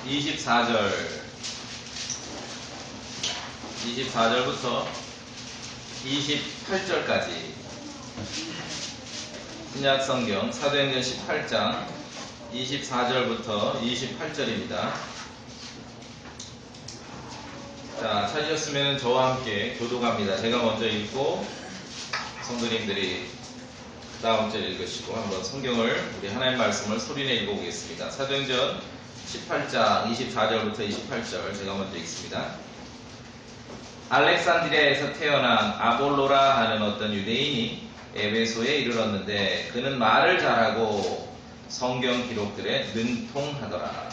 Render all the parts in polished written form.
24절부터 28절까지 신약성경 사도행전 18장 24절부터 28절입니다. 자, 찾으셨으면 저와 함께 교독합니다. 제가 먼저 읽고 성도님들이 그 다음 절 읽으시고 한번 성경을 우리 하나님 말씀을 소리내 읽어보겠습니다. 사도행전 18장 24절부터 28절 제가 먼저 읽습니다. 알렉산드리아에서 태어난 아볼로라 하는 어떤 유대인이 에베소에 이르렀는데 그는 말을 잘하고 성경 기록들에 능통하더라.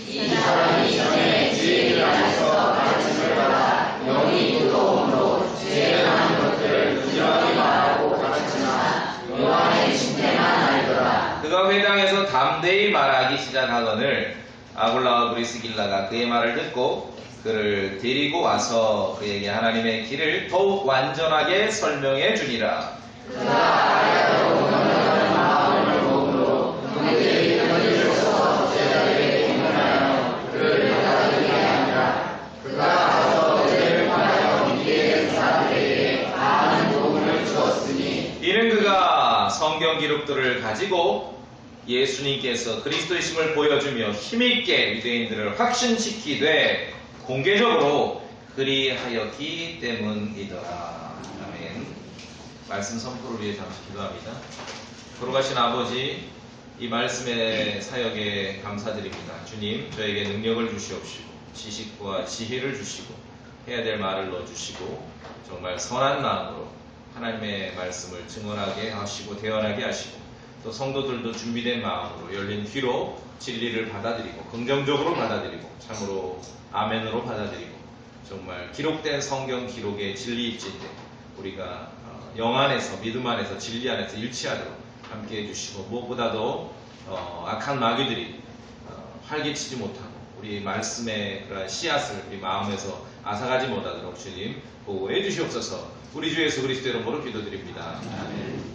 이 사람이 전에 지혜를 안에서 가르침을 받아 영이 뜨거움으로 지혜를 하는 것들을 부지런히 말하고 가르치나 요한의 신뢰만 알더라. 그가 회당에서 담대히 말하기 시작하거늘 아굴라와 브리스길라가 그의 말을 듣고 그를 데리고 와서 그에게 하나님의 길을 더욱 완전하게 설명해 주니라. 그가 알아도 원하는 마음을 먹음으로 그들이 편을 줘서 제자들에게 공문하여 그를 받아들이게 하니라. 그가 가서 그들을 팔아서 미래의 사람들에게 많은 도움을 주었으니 이는 그가 성경 기록들을 가지고 예수님께서 그리스도이심을 보여주며 힘있게 유대인들을 확신시키되 공개적으로 그리하였기 때문이더라. 아멘. 말씀 선포를 위해 잠시 기도합니다. 걸어가신 아버지, 이 말씀의 사역에 감사드립니다. 주님, 저에게 능력을 주시옵시고 지식과 지혜를 주시고 해야 될 말을 넣어주시고 정말 선한 마음으로 하나님의 말씀을 증언하게 하시고 대언하게 하시고 또 성도들도 준비된 마음으로 열린 귀로 진리를 받아들이고 긍정적으로 받아들이고 참으로 아멘으로 받아들이고 정말 기록된 성경 기록의 진리 입지인데 우리가 영 안에서 믿음 안에서 진리 안에서 일치하도록 함께 해주시고 무엇보다도 악한 마귀들이 활개치지 못하고 우리 말씀의 그런 씨앗을 우리 마음에서 앗아가지 못하도록 주님 보호해 주시옵소서. 우리 주 예수 그리스도 이름으로 기도드립니다. 아멘.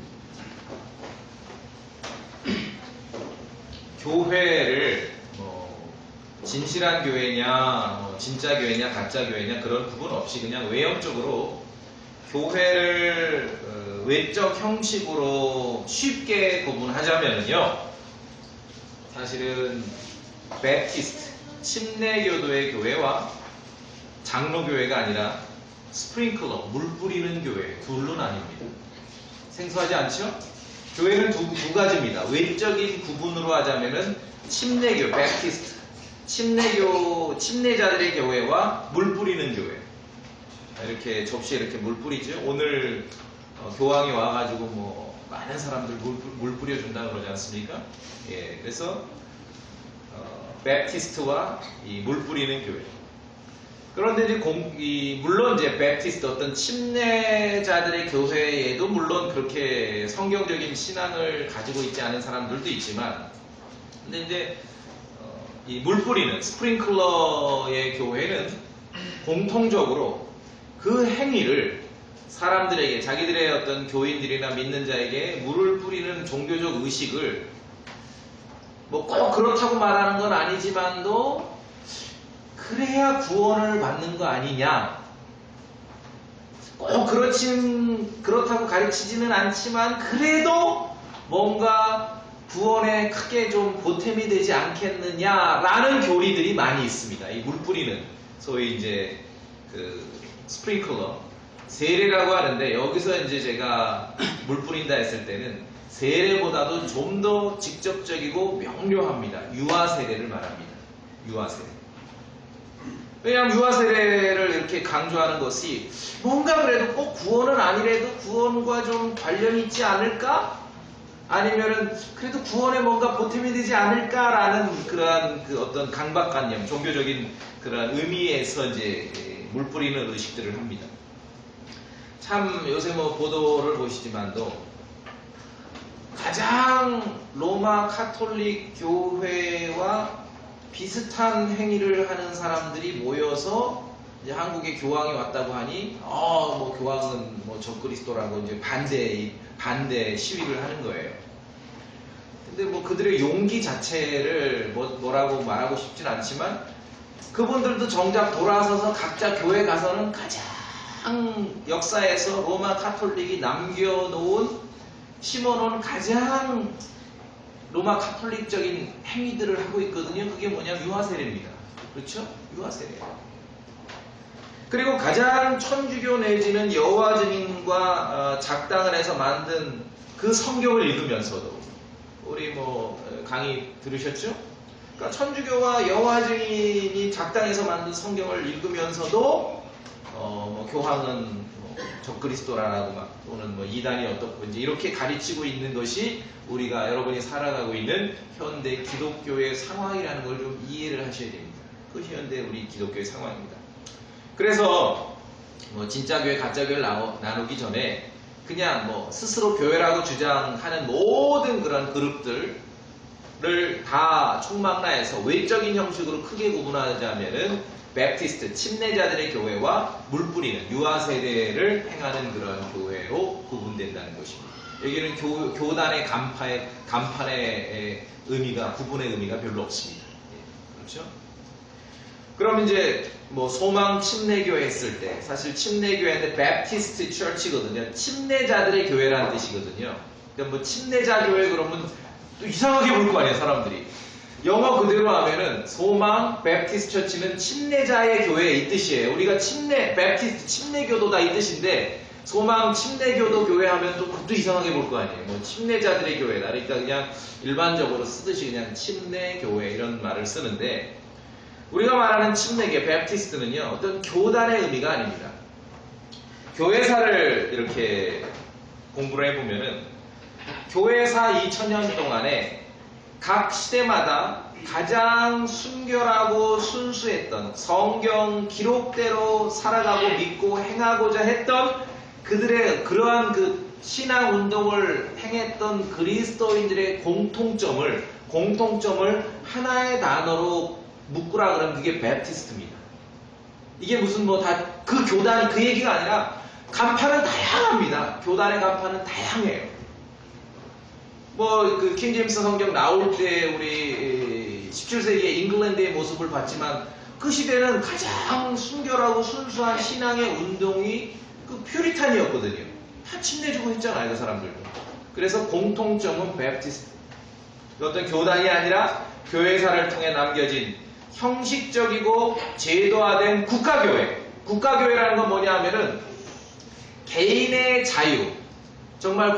교회를 진실한 교회냐 진짜 교회냐 가짜 교회냐 그런 구분 없이 그냥 외형적으로 교회를 외적 형식으로 쉽게 구분하자면요, 사실은 베프티스트 침례교도의 교회와 장로교회가 아니라 스프링클러 물 뿌리는 교회 둘로 나뉩니다. 생소하지 않죠? 교회는 두 가지입니다. 외적인 구분으로 하자면은 침례교, 베프티스트, 침례자들의 교회와 물 뿌리는 교회. 이렇게 접시에 이렇게 물 뿌리죠. 오늘 교황이 와가지고 많은 사람들 물 뿌려준다 그러지 않습니까? 예, 그래서 베프티스트와 이 물 뿌리는 교회. 그런데 이제 물론 이제 베프티스트 어떤 침례자들의 교회에도 물론 그렇게 성경적인 신앙을 가지고 있지 않은 사람들도 있지만, 근데 이제 이 물 뿌리는 스프링클러의 교회는 공통적으로 그 행위를 사람들에게 자기들의 어떤 교인들이나 믿는 자에게 물을 뿌리는 종교적 의식을 꼭 그렇다고 말하는 건 아니지만도 그래야 구원을 받는 거 아니냐, 꼭 그렇다고 가르치지는 않지만 그래도 뭔가 구원에 크게 좀 보탬이 되지 않겠느냐라는 교리들이 많이 있습니다. 이 물 뿌리는 소위 이제 그 스프링클러 세례라고 하는데, 여기서 이제 제가 물 뿌린다 했을 때는 세례보다도 좀 더 직접적이고 명료합니다. 유아 세례를 말합니다. 유아 세례. 왜냐하면 유아 세례를 이렇게 강조하는 것이 뭔가 그래도 꼭 구원은 아니래도 구원과 좀 관련이 있지 않을까? 아니면은 그래도 구원에 뭔가 보탬이 되지 않을까라는 그러한 그 어떤 강박관념, 종교적인 그런 의미에서 이제 물 뿌리는 의식들을 합니다. 참 요새 보도를 보시지만도 가장 로마 카톨릭 교회와 비슷한 행위를 하는 사람들이 모여서 이제 한국에 교황이 왔다고 하니 교황은 적그리스도라고 이제 반대 시위를 하는 거예요. 근데 뭐 그들의 용기 자체를 뭐라고 말하고 싶진 않지만 그분들도 정작 돌아서서 각자 교회 가서는 가장 역사에서 로마 카톨릭이 남겨놓은 심어놓은 가장 로마 카톨릭적인 행위들을 하고 있거든요. 그게 뭐냐면 유아세례입니다. 그렇죠? 유아세례예요. 그리고 가장 천주교 내지는 여호와 증인과 작당을 해서 만든 그 성경을 읽으면서도 우리 뭐 강의 들으셨죠? 그러니까 천주교와 여호와 증인이 작당해서 만든 성경을 읽으면서도 뭐 교황은 뭐 적그리스도라고 막 또는 뭐 이단이 어떻고 이제 이렇게 가르치고 있는 것이 우리가 여러분이 살아가고 있는 현대 기독교의 상황이라는 걸 좀 이해를 하셔야 됩니다. 그 현대 우리 기독교의 상황입니다. 그래서 뭐 진짜 교회 가짜 교회를 나누기 전에 그냥 뭐 스스로 교회라고 주장하는 모든 그런 그룹들을 다 총망라해서 외적인 형식으로 크게 구분하자면은 베프티스트 침례자들의 교회와 물 뿌리는 유아 세대를 행하는 그런 교회로 구분된다는 것입니다. 여기는 교단의 간판의 의미가 구분의 의미가 별로 없습니다. 그렇죠? 그럼 이제 뭐 소망 침례교회 했을 때 사실 침례교회는 베프티스트 처치거든요. 침례자들의 교회라는 뜻이거든요. 그러니까 뭐 침례자 교회 그러면 또 이상하게 볼 거 아니에요, 사람들이. 영어 그대로 하면은 소망 베프티스트 처치는 침례자의 교회 이 뜻이에요. 우리가 베프티스트 침례교도다 이 뜻인데 소망 침례교도 교회 하면 또 그것도 이상하게 볼 거 아니에요. 뭐 침례자들의 교회다. 그러니까 그냥 일반적으로 쓰듯이 그냥 침례교회 이런 말을 쓰는데 우리가 말하는 침례교 베프티스트는요 어떤 교단의 의미가 아닙니다. 교회사를 이렇게 공부를 해보면은 교회사 2000년 동안에 각 시대마다 가장 순결하고 순수했던 성경 기록대로 살아가고 믿고 행하고자 했던 그들의 그러한 그 신앙 운동을 행했던 그리스도인들의 공통점을 하나의 단어로 묶으라 그러면 그게 베프티스트입니다. 이게 무슨 뭐 다 그 교단이 그 얘기가 아니라 간판은 다양합니다. 교단의 간판은 다양해요. 뭐 그 킹제임스 성경 나올 때 우리 17세기의 잉글랜드의 모습을 봤지만 그 시대는 가장 순결하고 순수한 신앙의 운동이 그 퓨리탄이었거든요. 다 침례주고 했잖아요, 그 사람들도. 그래서 공통점은 베프티스트. 어떤 교단이 아니라 교회사를 통해 남겨진 형식적이고 제도화된 국가교회. 국가교회라는 건 뭐냐 하면은 개인의 자유. 정말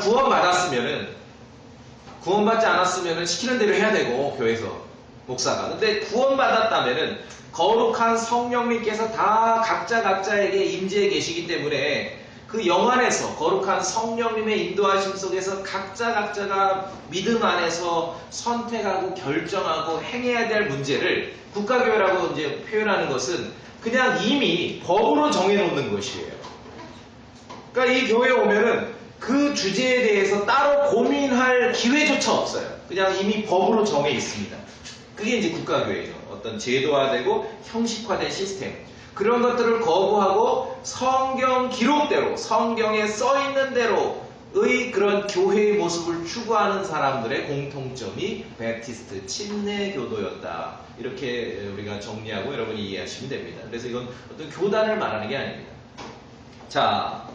구원받지 않았으면은 시키는 대로 해야 되고, 교회에서, 목사가. 근데 구원받았다면은 거룩한 성령님께서 다 각자에게 임재해 계시기 때문에 그 영 안에서 거룩한 성령님의 인도하심 속에서 각자가 믿음 안에서 선택하고 결정하고 행해야 될 문제를 국가교회라고 이제 표현하는 것은 그냥 이미 법으로 정해놓는 것이에요. 그러니까 이 교회에 오면은 그 주제에 대해서 따로 고민할 기회조차 없어요. 그냥 이미 법으로 정해 있습니다. 그게 이제 국가교회예요. 어떤 제도화되고 형식화된 시스템. 그런 것들을 거부하고 성경 기록대로, 성경에 써있는 대로의 그런 교회의 모습을 추구하는 사람들의 공통점이 베프티스트 침례교도였다. 이렇게 우리가 정리하고 여러분이 이해하시면 됩니다. 그래서 이건 어떤 교단을 말하는 게 아닙니다. 자,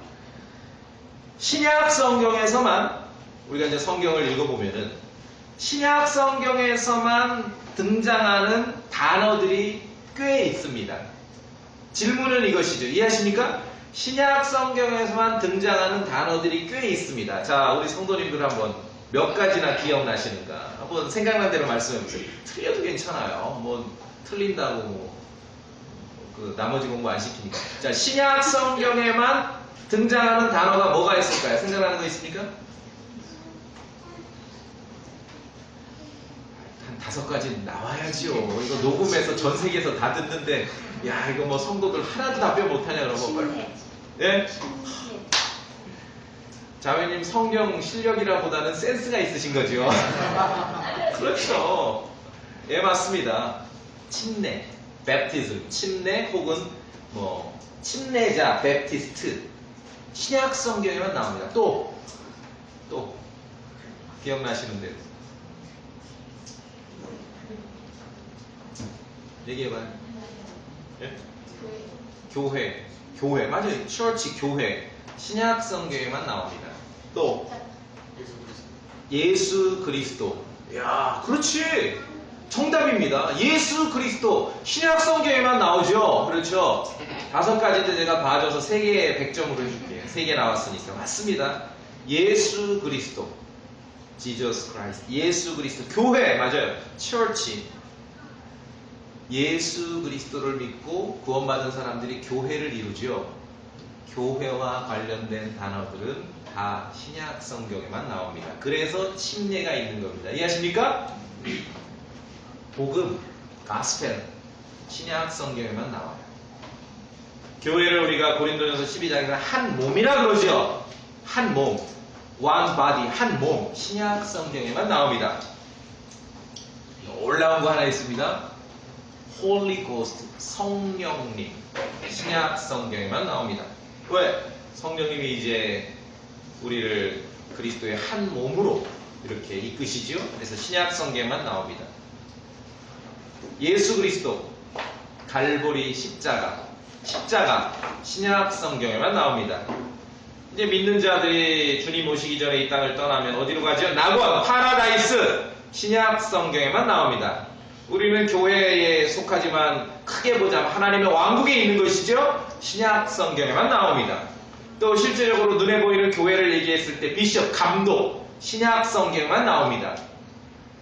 신약 성경에서만 우리가 이제 성경을 읽어보면은 신약 성경에서만 등장하는 단어들이 꽤 있습니다. 질문은 이것이죠. 이해하십니까? 신약 성경에서만 등장하는 단어들이 꽤 있습니다. 자, 우리 성도님들 한번 몇 가지나 기억나시는가? 한번 생각난 대로 말씀해보세요. 틀려도 괜찮아요. 뭐 틀린다고 그 나머지 공부 안 시키니까. 자, 신약 성경에만 등장하는 단어가 뭐가 있을까요? 생각나는 거 있습니까? 한 5가지 나와야지요. 이거 녹음해서 전 세계에서 다 듣는데, 야, 이거 뭐 성도들 하나도 답변 못하냐, 그러면 빨리. 예? 자매님 성경 실력이라보다는 센스가 있으신 거죠? 그렇죠. 예, 맞습니다. 침례, 베프티즘, 침례 혹은 뭐 침례자, 베프티스트. 신약 성경에만 나옵니다. 또 기억나시는 대로 얘기해봐요. 예? 교회 맞아요. church 교회 신약 성경에만 나옵니다. 또 예수 그리스도. 야, 그렇지. 정답입니다. 예수 그리스도 신약 성경에만 나오죠. 그렇죠. 5가지인데 제가 봐줘서 3개 100점으로 해줄게요. 3개 나왔으니까 맞습니다. 예수 그리스도, Jesus Christ. 예수 그리스도 교회 맞아요. church. 예수 그리스도를 믿고 구원받은 사람들이 교회를 이루죠. 교회와 관련된 단어들은 다 신약 성경에만 나옵니다. 그래서 침례가 있는 겁니다. 이해하십니까? 복음, 가스펠, 신약 성경에만 나와요. 교회를 우리가 고린도전서 12장에서 한 몸이라 그러죠. 한 몸, one body, 한 몸, 신약 성경에만 나옵니다. 놀라운 거 하나 있습니다. Holy Ghost, 성령님, 신약 성경에만 나옵니다. 왜? 성령님이 이제 우리를 그리스도의 한 몸으로 이렇게 이끄시죠. 그래서 신약 성경에만 나옵니다. 예수 그리스도, 갈보리 십자가, 신약 성경에만 나옵니다. 이제 믿는 자들이 주님 오시기 전에 이 땅을 떠나면 어디로 가죠? 낙원, 파라다이스, 신약 성경에만 나옵니다. 우리는 교회에 속하지만 크게 보자면 하나님의 왕국에 있는 것이죠. 신약 성경에만 나옵니다. 또 실제적으로 눈에 보이는 교회를 얘기했을 때 비숍, 감독, 신약 성경에만 나옵니다.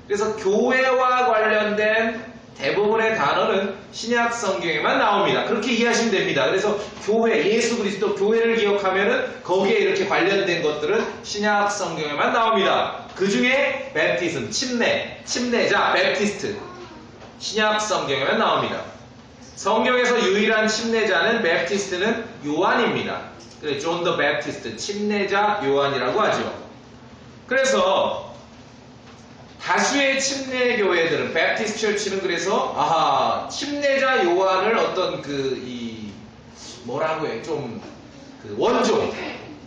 그래서 교회와 관련된 대부분의 단어는 신약 성경에만 나옵니다. 그렇게 이해하시면 됩니다. 그래서 교회, 예수 그리스도 교회를 기억하면은 거기에 이렇게 관련된 것들은 신약 성경에만 나옵니다. 그 중에 베프티즘, 침례자, 베프티스트, 신약 성경에만 나옵니다. 성경에서 유일한 침례자는 베프티스트는 요한입니다. 그래서 존 더 베프티스트, 침례자 요한이라고 하죠. 그래서 다수의 침례 교회들은 베프티스트 처치는 그래서 침례자 요한을 어떤 뭐라고 해 좀 원조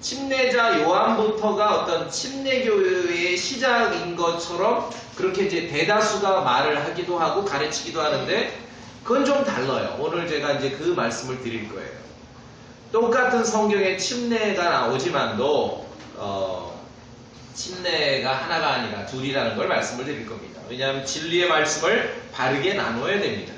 침례자 요한부터가 어떤 침례 교회의 시작인 것처럼 그렇게 이제 대다수가 말을 하기도 하고 가르치기도 하는데 그건 좀 달라요. 오늘 제가 이제 그 말씀을 드릴 거예요. 똑같은 성경에 침례가 나오지만도 침례가 하나가 아니라 둘이라는 걸 말씀을 드릴 겁니다. 왜냐하면 진리의 말씀을 바르게 나눠야 됩니다.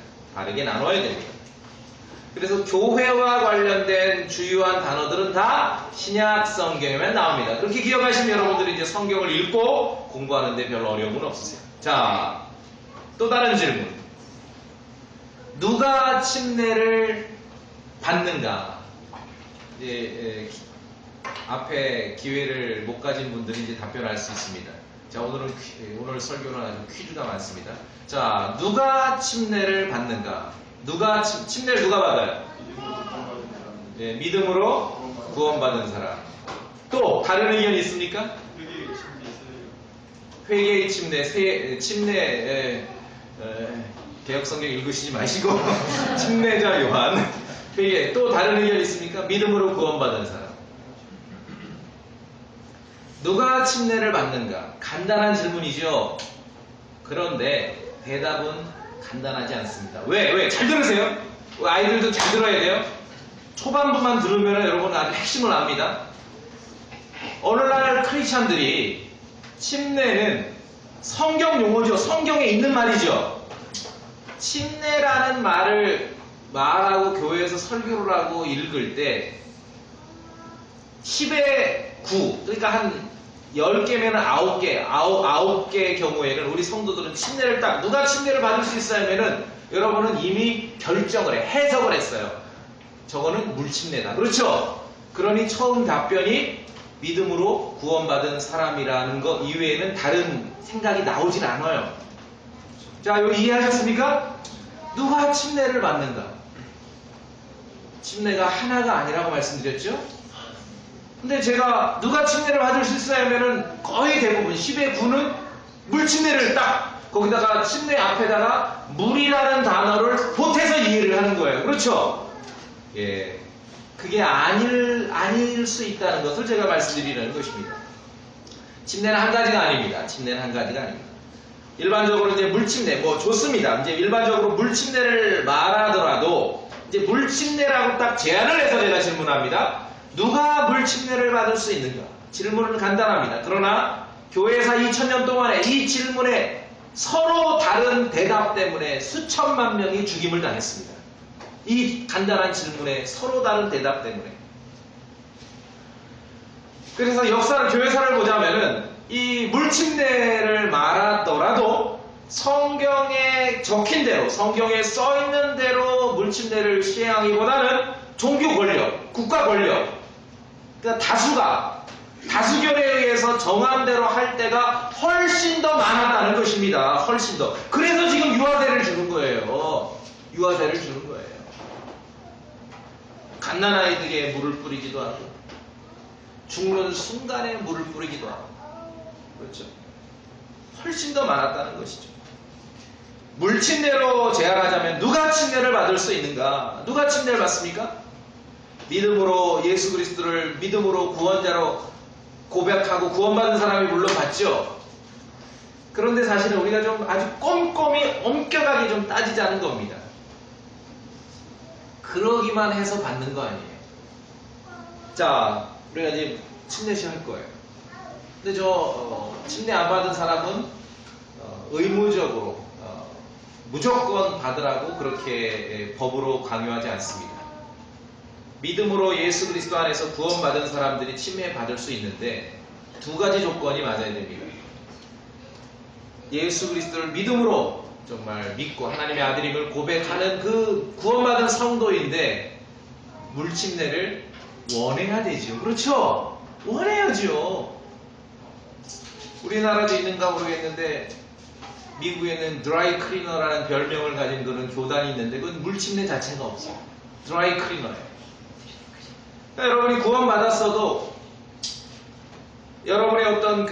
그래서 교회와 관련된 주요한 단어들은 다 신약 성경에만 나옵니다. 그렇게 기억하시면 여러분들이 이제 성경을 읽고 공부하는데 별 어려움은 없으세요. 자, 또 다른 질문. 누가 침례를 받는가? 이제 앞에 기회를 못 가진 분들이 이제 답변할 수 있습니다. 자, 오늘 설교는 아주 퀴즈가 많습니다. 자, 누가 침례를 받는가? 침례를 누가 받아요? 네, 믿음으로 구원받은 사람. 또 다른 의견이 있습니까? 회개의 침례, 개혁성경 읽으시지 마시고 침례자 요한. 회개. 또 다른 의견이 있습니까? 믿음으로 구원받은 사람. 누가 침례를 받는가? 간단한 질문이죠. 그런데 대답은 간단하지 않습니다. 왜? 잘 들으세요. 아이들도 잘 들어야 돼요. 초반부만 들으면 여러분 아주 핵심을 압니다. 오늘날 크리스찬들이 침례는 성경 용어죠. 성경에 있는 말이죠. 침례라는 말을 말하고 교회에서 설교를 하고 읽을 때 10의 9, 그러니까 한 10개면 9개의 경우에는 우리 성도들은 침례를 누가 침례를 받을 수 있어야 하면은 여러분은 이미 결정을 해석을 했어요. 저거는 물침례다. 그렇죠? 그러니 처음 답변이 믿음으로 구원받은 사람이라는 것 이외에는 다른 생각이 나오질 않아요. 자, 여기 이해하셨습니까? 누가 침례를 받는가? 침례가 하나가 아니라고 말씀드렸죠? 근데 제가 누가 침례를 받을 수 있어야 하면은 거의 대부분 10의 9는 물침례를 딱 거기다가 침례 앞에다가 물이라는 단어를 보태서 이해를 하는 거예요. 그렇죠? 예. 그게 아닐 수 있다는 것을 제가 말씀드리는 것입니다. 침례는 한 가지가 아닙니다. 일반적으로 이제 물침례, 뭐 좋습니다. 이제 일반적으로 물침례를 말하더라도 이제 물침례라고 딱 제안을 해서 제가 질문합니다. 누가 물침례를 받을 수 있는가? 질문은 간단합니다. 그러나 교회사 2000년 동안에 이 질문에 서로 다른 대답 때문에 수천만 명이 죽임을 당했습니다. 이 간단한 질문에 서로 다른 대답 때문에. 그래서 교회사를 보자면은 이 물침례를 말하더라도 성경에 적힌 대로, 성경에 써 있는 대로 물침례를 시행하기보다는 종교 권력, 국가 권력, 그러니까 다수결에 의해서 정한 대로 할 때가 훨씬 더 많았다는 것입니다. 훨씬 더. 그래서 지금 유아세를 주는 거예요. 유아세를 주는 거예요. 갓난아이들에게 물을 뿌리기도 하고, 죽는 순간에 물을 뿌리기도 하고, 그렇죠. 훨씬 더 많았다는 것이죠. 물침례로 제안하자면 누가 침례를 받을 수 있는가? 누가 침례를 받습니까? 믿음으로 예수 그리스도를 믿음으로 구원자로 고백하고 구원받은 사람이 물론 받죠. 그런데 사실은 우리가 좀 아주 꼼꼼히 엄격하게 좀 따지자는 겁니다. 그러기만 해서 받는 거 아니에요. 자, 우리가 이제 침례 시할 거예요. 근데 침례 안 받은 사람은 의무적으로 무조건 받으라고 그렇게 법으로 강요하지 않습니다. 믿음으로 예수 그리스도 안에서 구원받은 사람들이 침례 받을 수 있는데 두 가지 조건이 맞아야 됩니다. 예수 그리스도를 믿음으로 정말 믿고 하나님의 아들임을 고백하는 그 구원받은 성도인데 물침례를 원해야 되죠. 그렇죠? 원해야죠. 우리나라도 있는가 모르겠는데 미국에는 드라이 클리너라는 별명을 가진 그런 교단이 있는데 그건 물침례 자체가 없어요. 드라이 클리너예요. 그러니까 여러분이 구원받았어도 여러분의 어떤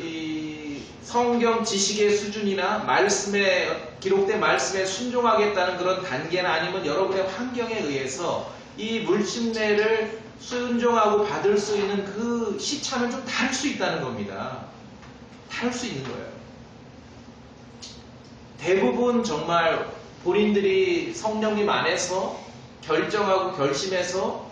이 성경 지식의 수준이나 말씀에 기록된 말씀에 순종하겠다는 그런 단계나 아니면 여러분의 환경에 의해서 이 물침례를 순종하고 받을 수 있는 그 시차는 좀 다를 수 있다는 겁니다. 다를 수 있는 거예요. 대부분 정말 본인들이 성령님 안에서 결정하고 결심해서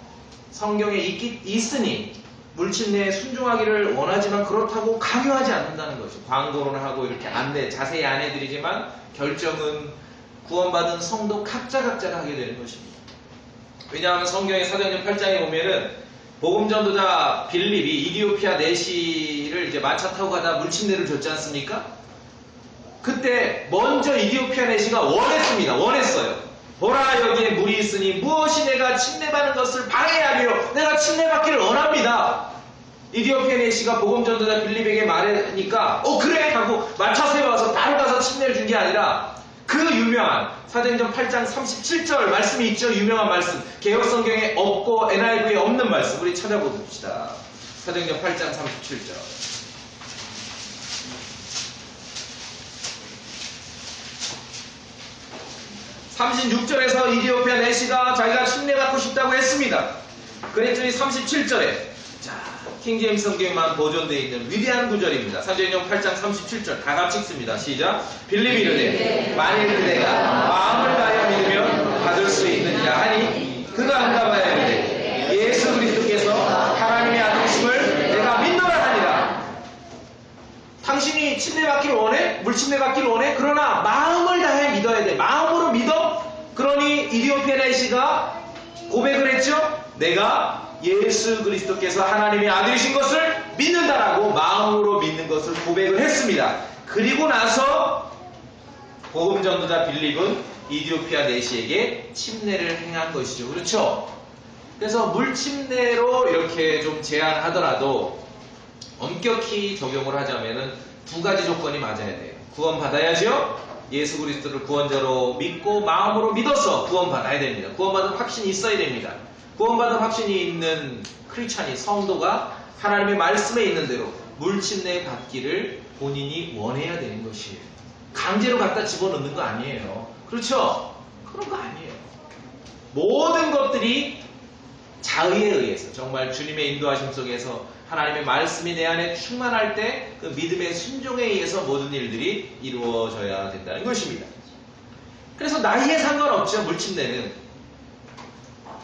성경에 있으니 물침례에 순종하기를 원하지만 그렇다고 강요하지 않는다는 거죠. 광고는 하고 이렇게 자세히 안내드리지만 결정은 구원받은 성도 각자가 하게 되는 것입니다. 왜냐하면 성경의 사도행전 8장에 보면은 복음전도자 빌립이 이디오피아 내시를 이제 마차 타고 가다 물침례를 줬지 않습니까? 그때 먼저 이디오피아 내시가 원했어요. 보라 여기에 물이 있으니 무엇이 내가 침례받는 것을 방해하리요. 내가 침례받기를 원합니다. 이디오피아 내시가 복음전도자 빌립에게 말하니까 그래 하고 마차 세워서 바로 가서 침례를 준 게 아니라 그 유명한 사도행전 8장 37절 말씀이 있죠. 유명한 말씀. 개혁성경에 없고 NIV에 없는 말씀. 우리 찾아봅시다. 사도행전 8장 37절. 36절에서 이디오피아 내시가 자기가 침례받고 싶다고 했습니다. 그랬더니 37절에 킹제임스 성경에만 보존되어 있는 위대한 구절입니다. 사도행전 8장 37절 다 같이 읽습니다. 시작. 빌립이 이르되 만일 그대가 마음을 다하여 믿으면 받을 수 있느니라 하니 그가 응답하여 이르되 예수 그리스도께서 하나님의 아들이심을 내가 믿노라 하니라. 당신이 침례받기를 원해? 물침례받기를 원해? 그러나 마음을 다해 믿어야 돼. 마음으로 믿어? 그러니 이디오피아 내시가 고백을 했죠? 내가 예수 그리스도께서 하나님의 아들이신 것을 믿는다라고 마음으로 믿는 것을 고백을 했습니다. 그리고 나서 복음전도자 빌립은 이디오피아 내시에게 침례를 행한 것이죠. 그렇죠? 그래서 물침례로 이렇게 좀 제한하더라도 엄격히 적용을 하자면은 두 가지 조건이 맞아야 돼요. 구원받아야죠. 예수 그리스도를 구원자로 믿고 마음으로 믿어서 구원받아야 됩니다. 구원받은 확신이 있어야 됩니다. 구원받은 확신이 있는 크리스찬이 성도가 하나님의 말씀에 있는 대로 물침례 받기를 본인이 원해야 되는 것이에요. 강제로 갖다 집어넣는 거 아니에요. 그렇죠? 그런 거 아니에요. 모든 것들이 자의에 의해서 정말 주님의 인도하심 속에서 하나님의 말씀이 내 안에 충만할 때 그 믿음의 순종에 의해서 모든 일들이 이루어져야 된다는 것입니다. 그래서 나이에 상관없죠. 물침내는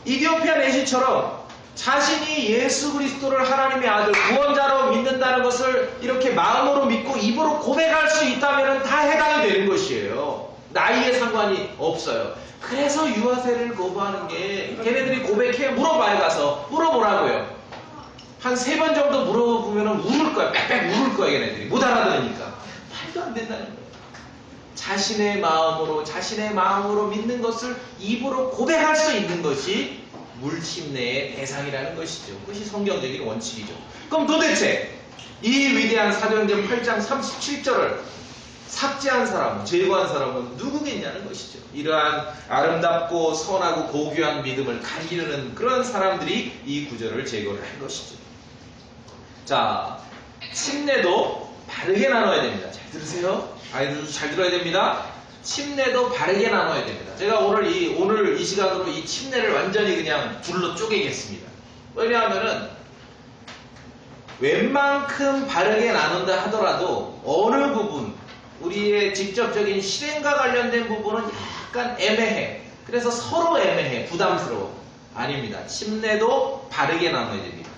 이디오피아 내시처럼 자신이 예수 그리스도를 하나님의 아들 구원자로 믿는다는 것을 이렇게 마음으로 믿고 입으로 고백할 수 있다면 다 해당이 되는 것이에요. 나이에 상관이 없어요. 그래서 유아세를 거부하는 게 걔네들이 고백해 물어봐야 가서 물어보라고요. 한 3번 정도 물어보면 울을 거야. 빽빽 울을 거야. 걔네들이 못 알아들으니까. 말도 안 된다는 거예요. 자신의 마음으로 믿는 것을 입으로 고백할 수 있는 것이 물침내의 대상이라는 것이죠. 그것이 성경적인 원칙이죠. 그럼 도대체 이 위대한 사도행전 8장 37절을 삭제한 사람은, 제거한 사람은 누구겠냐는 것이죠. 이러한 아름답고 선하고 고귀한 믿음을 가리르는 그런 사람들이 이 구절을 제거를 한 것이죠. 자, 침례도 바르게 나눠야 됩니다. 잘 들으세요. 아이들도 잘 들어야 됩니다. 침례도 바르게 나눠야 됩니다. 제가 오늘 이 시간으로 이 침례를 완전히 그냥 둘로 쪼개겠습니다. 왜냐하면은 웬만큼 바르게 나눈다 하더라도 어느 부분, 우리의 직접적인 실행과 관련된 부분은 약간 애매해. 그래서 서로 애매해. 부담스러워. 아닙니다. 침례도 바르게 나눠야 됩니다.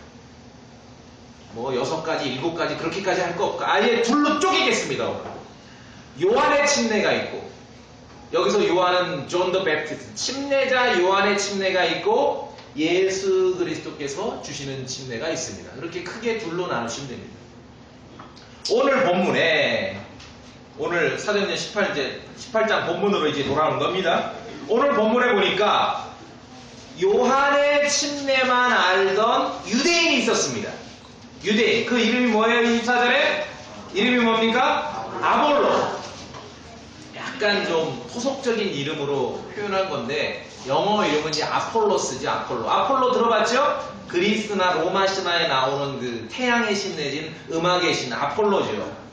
뭐 6가지, 7가지 그렇게까지 할 거 없고 아예 둘로 쪼개겠습니다. 오늘. 요한의 침례가 있고, 여기서 요한은 존 더 베프티스트, 침례자 요한의 침례가 있고 예수 그리스도께서 주시는 침례가 있습니다. 그렇게 크게 둘로 나누시면 됩니다. 오늘 본문에, 오늘 사도행전 18장 본문으로 이제 돌아오는 겁니다. 오늘 본문에 보니까 요한의 침례만 알던 유대인이 있었습니다. 유대인. 그 이름이 뭐예요? 24절에? 이름이 뭡니까? 아볼로. 약간 좀 토속적인 이름으로 표현한 건데 영어 이름은 이제 아폴로스지. 아폴로 들어봤죠? 그리스나 로마 신화에 나오는 그 태양의 신 내진 음악의 신 아폴로죠.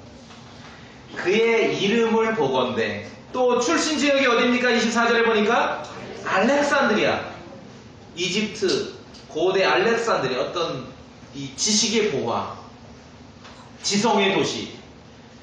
그의 이름을 보건대. 또 출신 지역이 어딥니까? 24절에 보니까 알렉산드리아. 이집트 고대 알렉산드리아. 어떤 이 지식의 보화, 지성의 도시.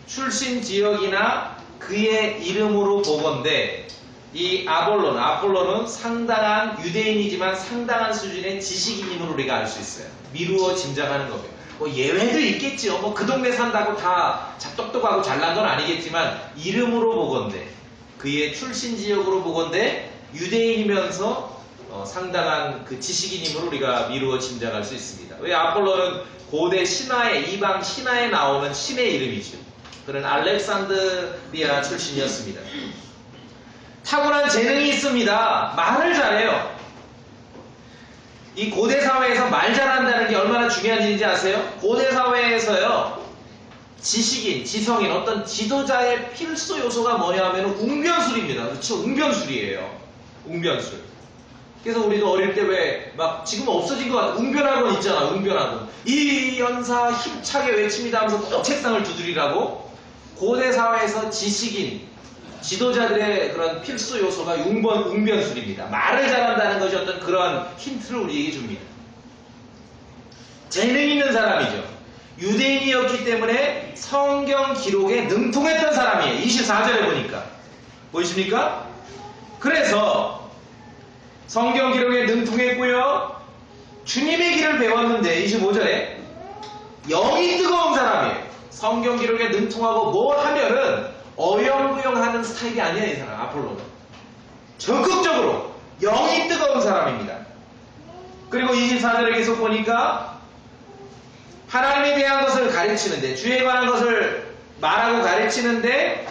출신 지역이나 그의 이름으로 보건대 이 아폴로는 상당한 유대인이지만 상당한 수준의 지식인임을 우리가 알 수 있어요. 미루어 짐작하는 겁니다. 뭐 예외도 있겠죠. 뭐 그 동네 산다고 다 똑똑하고 잘난 건 아니겠지만 이름으로 보건대, 그의 출신 지역으로 보건대 유대인이면서 상당한 그 지식인임을 우리가 미루어 짐작할 수 있습니다. 왜? 아폴로는 고대 신화에, 이방 신화에 나오는 신의 이름이죠. 그런 알렉산드리아 출신이었습니다. 타고난 재능이 있습니다. 말을 잘해요. 이 고대 사회에서 말 잘한다는 게 얼마나 중요한 일인지 아세요? 고대 사회에서요, 지식인, 지성인, 어떤 지도자의 필수 요소가 뭐냐 하면 웅변술입니다. 그렇죠? 웅변술이에요. 웅변술. 그래서 우리도 어릴 때 왜 막 지금 없어진 것 같아. 웅변학원 있잖아. 웅변학원. 이 연사 힘차게 외칩니다 하면서 꼭 책상을 두드리라고. 고대 사회에서 지식인, 지도자들의 그런 필수 요소가 웅변술입니다. 말을 잘한다는 것이 어떤 그런 힌트를 우리에게 줍니다. 재능 있는 사람이죠. 유대인이었기 때문에 성경 기록에 능통했던 사람이에요. 24절에 보니까. 보이십니까? 그래서 성경 기록에 능통했고요. 주님의 길을 배웠는데 25절에 영이 뜨거운 사람이에요. 성경 기록에 능통하고 뭘 하면은 어영부영하는 스타일이 아니야. 이 사람 아폴로는 적극적으로 영이 뜨거운 사람입니다. 그리고 24절에 계속 보니까 하나님에 대한 것을 가르치는데, 주에 관한 것을 말하고 가르치는데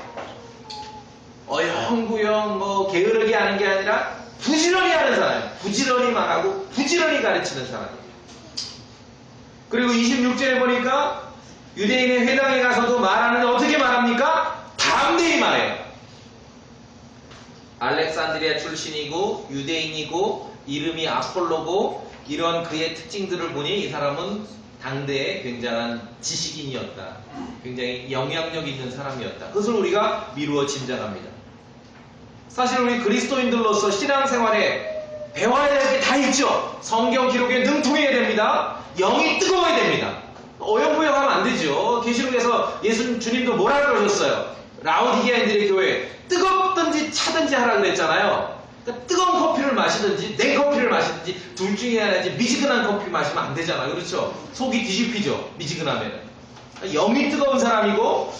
어영부영 뭐 게으르게 하는 게 아니라 부지런히 하는 사람이에요. 부지런히 말하고 부지런히 가르치는 사람이에요. 그리고 26절에 보니까 유대인의 회당에 가서도 말하는데 어떻게 말합니까? 담대히 말해요. 알렉산드리아 출신이고 유대인이고 이름이 아폴로고 이런 그의 특징들을 보니 이 사람은 당대에 굉장한 지식인이었다. 굉장히 영향력 있는 사람이었다. 그것을 우리가 미루어 짐작합니다. 사실 우리 그리스도인들로서 신앙생활에 배워야 될 게 다 있죠. 성경 기록에 능통해야 됩니다. 영이 뜨거워야 됩니다. 어영부영하면 안 되죠. 계시록에서 주님도 뭐라 그러셨어요? 라오디게아인들의 교회 뜨겁든지 차든지 하라 그랬잖아요. 그러니까 뜨거운 커피를 마시든지 냉커피를 마시든지 둘 중에 하나지 미지근한 커피 마시면 안 되잖아요. 그렇죠? 속이 뒤집히죠. 미지근하면. 영이 뜨거운 사람이고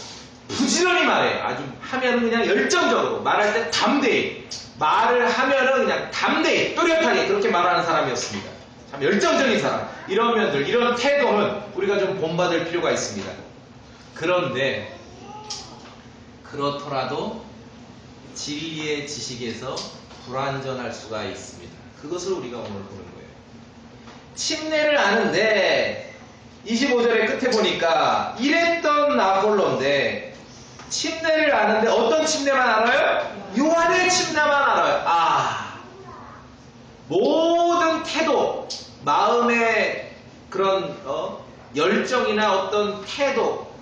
부지런히 말해. 아주 하면은 그냥 열정적으로 말할 때 담대히 말을 하면은 그냥 담대히 또렷하게 그렇게 말하는 사람이었습니다. 참 열정적인 사람. 이런 면들, 이런 태도는 우리가 좀 본받을 필요가 있습니다. 그런데 그렇더라도 진리의 지식에서 불완전할 수가 있습니다. 그것을 우리가 오늘 보는 거예요. 침례를 아는데 25절의 끝에 보니까 이랬던 아볼로인데 침례를 아는데 어떤 침례만 알아요? 요한의 침례만 알아요. 모든 태도, 마음의 그런 열정이나 어떤 태도,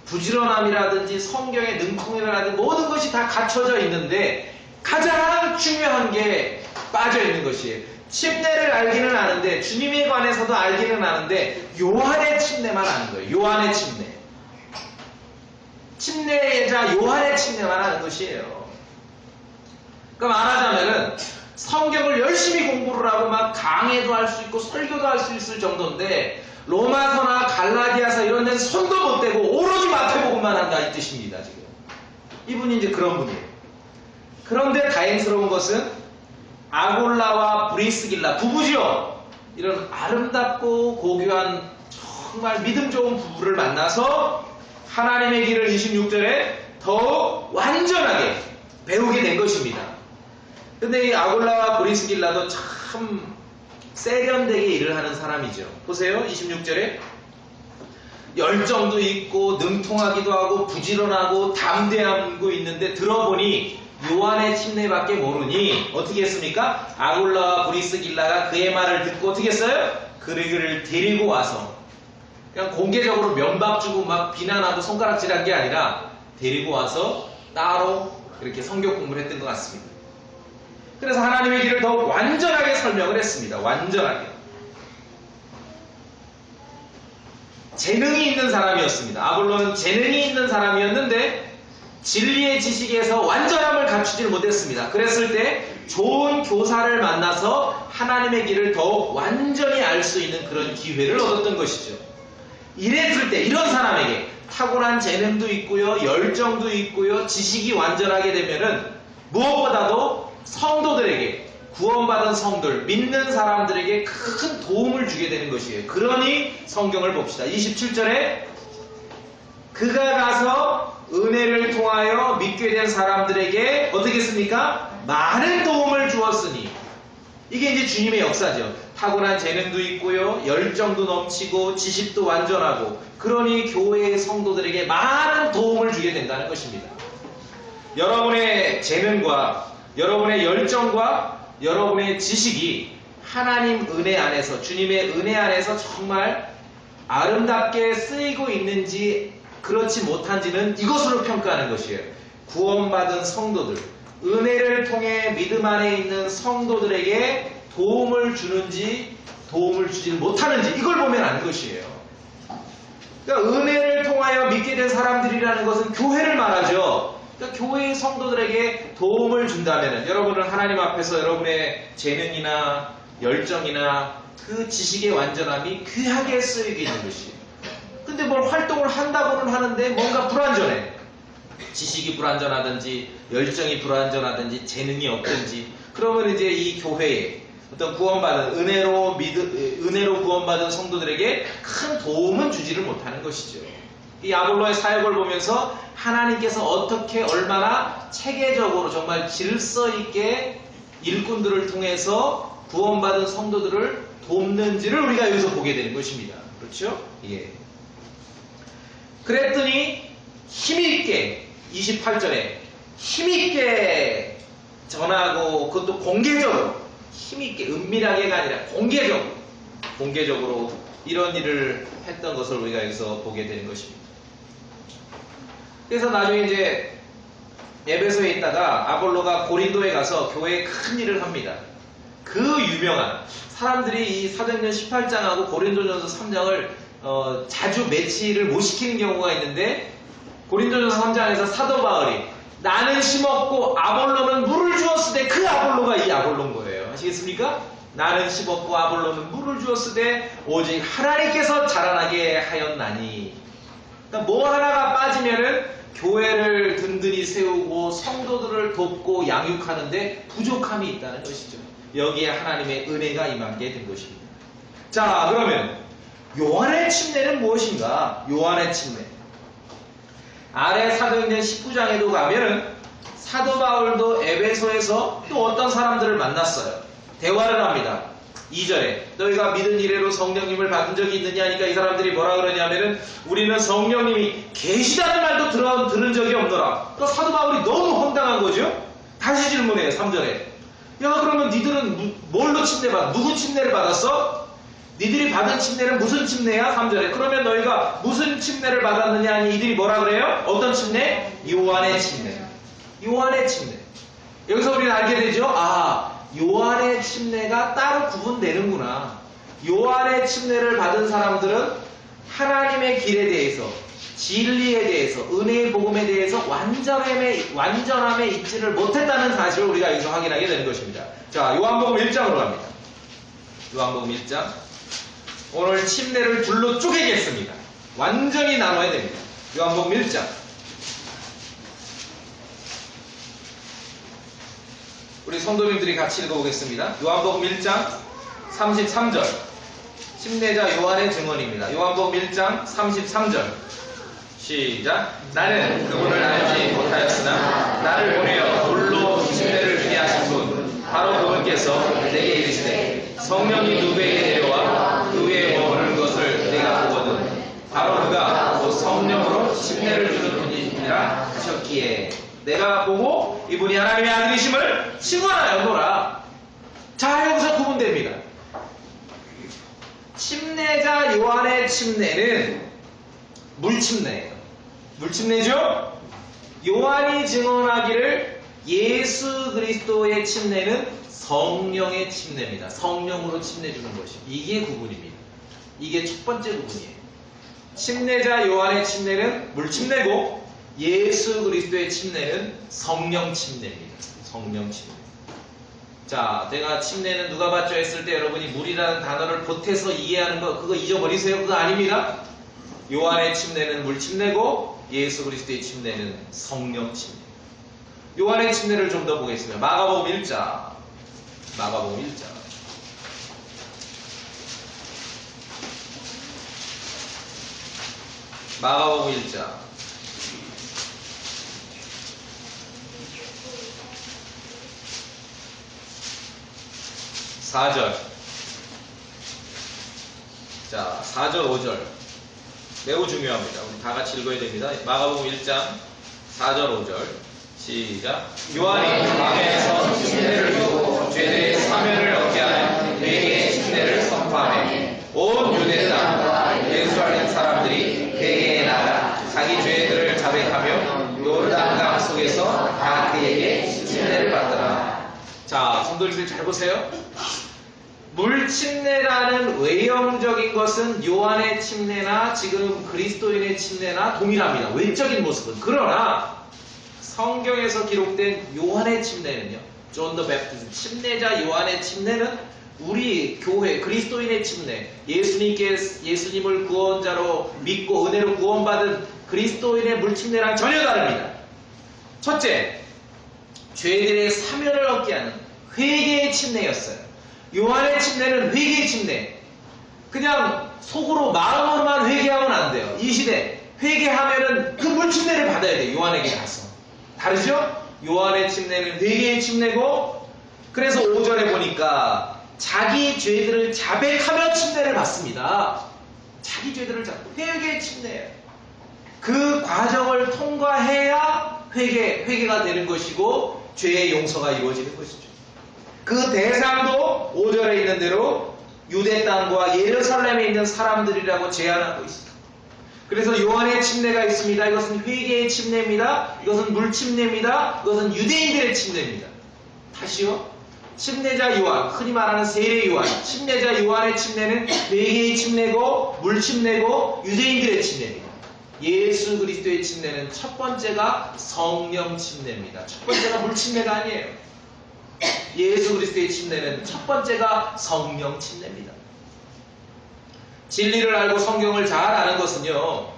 부지런함이라든지 성경의 능통이라든지 모든 것이 다 갖춰져 있는데 가장 중요한 게 빠져 있는 것이에요. 침례를 알기는 아는데 주님에 관해서도 알기는 아는데 요한의 침례만 아는 거예요. 요한의 침례. 침례자 요한의 침례만 아는 것이에요. 그러니까 말하자면은 성경을 열심히 공부를 하고 막 강해도 할 수 있고 설교도 할 수 있을 정도인데 로마서나 갈라디아서 이런 데는 손도 못 대고 오로지 마태복음만 한다 이 뜻입니다. 지금 이분이 이제 그런 분이에요. 그런데 다행스러운 것은 아골라와 브리스길라 부부지요. 이런 아름답고 고귀한 정말 믿음 좋은 부부를 만나서 하나님의 길을 26절에 더욱 완전하게 배우게 된 것입니다. 근데 이 아골라와 브리스길라도 참 세련되게 일을 하는 사람이죠. 보세요. 26절에 열정도 있고 능통하기도 하고 부지런하고 담대하고 있는데 들어보니 요한의 침례밖에 모르니 어떻게 했습니까? 아골라와 브리스길라가 그의 말을 듣고 어떻게 했어요? 그를 데리고 와서 그냥 공개적으로 면박 주고 막 비난하고 손가락질한 게 아니라 데리고 와서 따로 이렇게 성경 공부를 했던 것 같습니다. 그래서 하나님의 길을 더욱 완전하게 설명을 했습니다. 완전하게. 재능이 있는 사람이었습니다. 아볼로는 재능이 있는 사람이었는데 진리의 지식에서 완전함을 갖추지 못했습니다. 그랬을 때 좋은 교사를 만나서 하나님의 길을 더욱 완전히 알 수 있는 그런 기회를 얻었던 것이죠. 이랬을 때 이런 사람에게 탁월한 재능도 있고요, 열정도 있고요, 지식이 완전하게 되면은 무엇보다도 성도들에게 구원받은 성들, 믿는 사람들에게 큰 도움을 주게 되는 것이에요. 그러니 성경을 봅시다. 27절에 그가 가서 은혜를 통하여 믿게 된 사람들에게 어떻게 했습니까? 많은 도움을 주었으니 이게 이제 주님의 역사죠. 탁월한 재능도 있고요, 열정도 넘치고 지식도 완전하고 그러니 교회의 성도들에게 많은 도움을 주게 된다는 것입니다. 여러분의 재능과 여러분의 열정과 여러분의 지식이 하나님 은혜 안에서 주님의 은혜 안에서 정말 아름답게 쓰이고 있는지 그렇지 못한지는 이것으로 평가하는 것이에요. 구원받은 성도들, 은혜를 통해 믿음 안에 있는 성도들에게 도움을 주는지 도움을 주지 못하는지 이걸 보면 아는 것이에요. 그러니까 은혜를 통하여 믿게 된 사람들이라는 것은 교회를 말하죠. 그러니까 교회의 성도들에게 도움을 준다면 여러분은 하나님 앞에서 여러분의 재능이나 열정이나 그 지식의 완전함이 귀하게 쓰이게 있는 것이에요. 근데 뭘 활동을 한다고는 하는데 뭔가 불완전해. 지식이 불완전하든지 열정이 불완전하든지 재능이 없든지 그러면 이제 이 교회에 어떤 구원받은 은혜로 구원받은 성도들에게 큰 도움은 주지를 못하는 것이죠. 이 아볼로의 사역을 보면서 하나님께서 어떻게 얼마나 체계적으로 정말 질서 있게 일꾼들을 통해서 구원받은 성도들을 돕는지를 우리가 여기서 보게 되는 것입니다. 그렇죠? 예. 그랬더니 힘있게 28절에 힘있게 전하고 그것도 공개적으로 힘있게 은밀하게가 아니라 공개적으로 이런 일을 했던 것을 우리가 여기서 보게 되는 것입니다. 그래서 나중에 이제 에베소에 있다가 아볼로가 고린도에 가서 교회에 큰 일을 합니다. 그 유명한 사람들이 이 사도행전 18장하고 고린도전서 3장을 자주 매치를 못 시키는 경우가 있는데 고린도전서 3장에서 사도 바울이 나는 심었고 아볼로는 물을 주었으되 그 아볼로가 이 아볼로인 거예요. 아시겠습니까? 나는 심었고 아볼로는 물을 주었으되 오직 하나님께서 자라나게 하였나니. 그러니까 뭐 하나가 빠지면은 교회를 든든히 세우고 성도들을 돕고 양육하는데 부족함이 있다는 것이죠. 여기에 하나님의 은혜가 임하게 된 것입니다. 자, 그러면 요한의 침례는 무엇인가? 요한의 침례. 아래 사도행전 19장에도 가면은 사도 바울도 에베소에서 또 어떤 사람들을 만났어요. 대화를 합니다. 2절에 너희가 믿은 이래로 성령님을 받은 적이 있느냐 하니까 이 사람들이 뭐라 그러냐면은 우리는 성령님이 계시다는 말도 들은 적이 없더라. 또 사도 바울이 너무 황당한 거죠. 다시 질문해요. 3절에 야 그러면 니들은 뭘로 침례받아? 누구 침례를 받았어? 니들이 받은 침례는 무슨 침례야? 3절에 그러면 너희가 무슨 침례를 받았느냐 하니 이들이 뭐라 그래요? 어떤 침례? 요한의 침례. 요한의 침례. 여기서 우리는 알게 되죠. 요한의 침례가 따로 구분되는구나. 요한의 침례를 받은 사람들은 하나님의 길에 대해서, 진리에 대해서, 은혜의 복음에 대해서 완전함에 있지를 못했다는 사실을 우리가 여기서 확인하게 되는 것입니다. 자, 요한복음 1장으로 갑니다. 요한복음 1장. 오늘 침례를 둘로 쪼개겠습니다. 완전히 나눠야 됩니다. 요한복음 1장. 우리 성도님들이 같이 읽어보겠습니다. 요한복음 1장 33절. 침례자 요한의 증언입니다. 요한복음 1장 33절. 시작. 나는 그분을 알지 못하였으나 나를 보내어 물로 침례를 주게 하신 분 바로 그분께서 내게 이르시되 성령이 누구에게 내려와 그 위에 머무는 것을 내가 보거든 바로 그가 곧 성령으로 침례를 주는 분이니라 하셨기에 내가 보고 이분이 하나님의 아들이심을 증언하였노라. 자, 여기서 구분됩니다. 침례자 요한의 침례는 물침례예요. 물침례죠? 요한이 증언하기를 예수 그리스도의 침례는 성령의 침례입니다. 성령으로 침례 주는 것이. 이게 구분입니다. 이게 첫 번째 구분이에요. 침례자 요한의 침례는 물침례고 예수 그리스도의 침례는 성령 침례입니다. 성령 침례. 자, 제가 침례는 누가 받죠 했을 때 여러분이 물이라는 단어를 보태서 이해하는 거 그거 잊어버리세요. 그거 아닙니다. 요한의 침례는 물 침례고 예수 그리스도의 침례는 성령 침례. 요한의 침례를 좀 더 보겠습니다. 마가복음 1장. 마가복음 1장. 마가복음 1장. 4절. 자, 4절, 5절. 매우 중요합니다. 우리 다 같이 읽어야 됩니다. 마가복음 1장 4절, 5절. 시작. 요한이 광야에서 침례를 주고 죄대의 사면을 얻게 하여 회개의 침례를 선포하며 온 유대 땅과 예루살렘 사람들이 회개에 나가 자기 죄들을 자백하며 요르단강 속에서 다 그에게 침례를 받더라. 자, 성도님들 잘 보세요. 물침례라는 외형적인 것은 요한의 침례나 지금 그리스도인의 침례나 동일합니다. 외적인 모습은. 그러나 성경에서 기록된 요한의 침례는요, 존 더 베프티즘, 침례자 요한의 침례는 우리 교회 그리스도인의 침례, 예수님을 구원자로 믿고 은혜로 구원받은 그리스도인의 물침례랑 전혀 다릅니다. 첫째, 죄들의 사면을 얻게 하는 회개의 침례였어요. 요한의 침례는 회개의 침례. 그냥 속으로 마음으로만 회개하면 안 돼요. 이 시대 회개하면은 그 물침례를 받아야 돼요. 요한에게 가서. 다르죠? 요한의 침례는 회개의 침례고, 그래서 5절에 보니까 자기 죄들을 자백하며 침례를 받습니다. 자기 죄들을 회개의 침례예요. 그 과정을 통과해야 회개가 되는 것이고 죄의 용서가 이루어지는 것이죠. 그 대상도 5절에 있는 대로 유대 땅과 예루살렘에 있는 사람들이라고 제안하고 있습니다. 그래서 요한의 침례가 있습니다. 이것은 회개의 침례입니다. 이것은 물침례입니다. 이것은 유대인들의 침례입니다. 다시요. 침례자 요한, 흔히 말하는 세례 요한, 침례자 요한의 침례는 회개의 침례고 물 침례고 유대인들의 침례입니다. 예수 그리스도의 침례는 첫 번째가 성령 침례입니다. 첫 번째가 물 침례가 아니에요. 예수 그리스도의 침례는 첫 번째가 성령 침례입니다. 진리를 알고 성경을 잘 아는 것은요,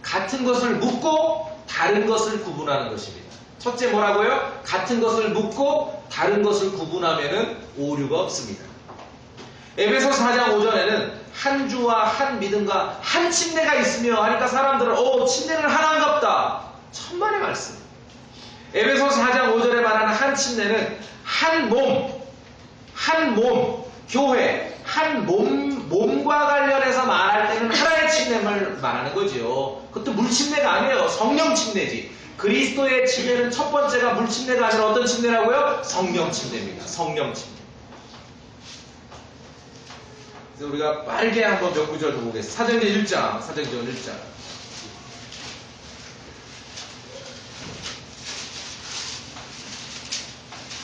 같은 것을 묻고 다른 것을 구분하는 것입니다. 첫째 뭐라고요? 같은 것을 묻고 다른 것을 구분하면은 오류가 없습니다. 에베소 4장 5절에는 한 주와 한 믿음과 한 침례가 있으며 하니까 사람들은 침례는 하나인갑다. 천만의 말씀. 에베소 4장 5절에 말하는 한 침례는 한 몸, 교회, 한 몸과 관련해서 말할 때는 하나의 침례를 말하는 거죠. 그것도 물침례가 아니에요. 성령 침례지. 그리스도의 침례는 첫 번째가 물침례가 아니라 어떤 침례라고요? 성령 침례입니다. 성령 침례. 그래서 우리가 빠르게 한번 몇 구절 더 보겠습니다. 사도행전 1장. 사도행전 1장.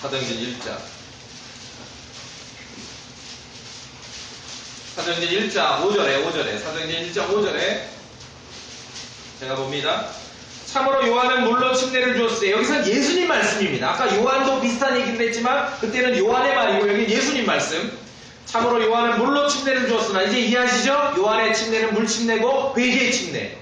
사도행전 1장. 사도행전 1장 5절에 사도행전 1장 5절에 제가 봅니다. 참으로 요한은 물로 침례를 주었어요. 여기서 예수님 말씀입니다. 아까 요한도 비슷한 얘기를 했지만 그때는 요한의 말이고 여기 예수님 말씀. 참으로 요한은 물로 침례를 주었으나 이제 이해하시죠? 요한의 침례는 물 침례고 회개의 침례.